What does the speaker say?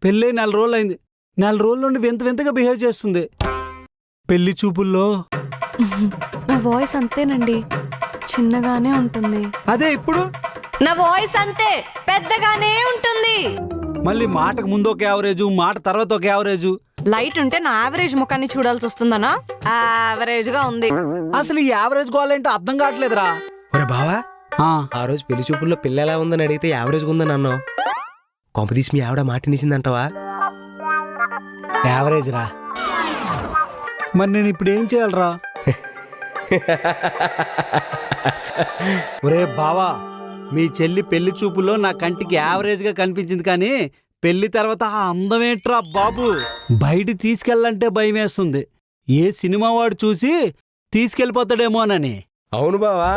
పెళ్ళై 4 రోజులైంది. 4 రోజుల నుండి వింత వింతగా బిహేవ్ చేస్తుంది. పెళ్లి చూపుల్లో నా వాయిస్ అంతేనండి, చిన్నగానే ఉంటుంది. అదే ఇప్పుడు నా వాయిస్ అంతే, పెద్దగానే ఉంటుంది. మళ్ళీ మాటకు ముందు ఒక యావరేజు, మాట తర్వాత ఒక యావరేజు. లైట్ ఉంటే నా యావరేజ్ ముఖాన్ని చూడాల్సి వస్తుందనా? యావరేజ్ గా ఉంది. అసలు ఈ యావరేజ్ గోలేంటో అర్థం కావట్లేదురా. ఒరే బావా, ఆ, ఆ రోజు పెళ్లి చూపుల్లో పిల్ల ఎలా ఉందని అడిగితే యావరేజ్గా ఉందని అన్నావు. కొంపదీసి మీ ఆవిడ మాటినేసిందంటావా? యావరేజ్ రా. మరి నేను ఇప్పుడు ఏం చేయాలరా? ఒరే బావా, మీ చెల్లి పెళ్లి చూపుల్లో నా కంటికి యావరేజ్ గా కనిపించింది, కానీ పెళ్లి తర్వాత ఆ అందమేంట్రా బాబు. బయట తీసుకెళ్ళాలంటే భయం వేస్తుంది. ఏ సినిమా వాడు చూసి తీసుకెళ్ళిపోతాడేమోనని. అవును బావా.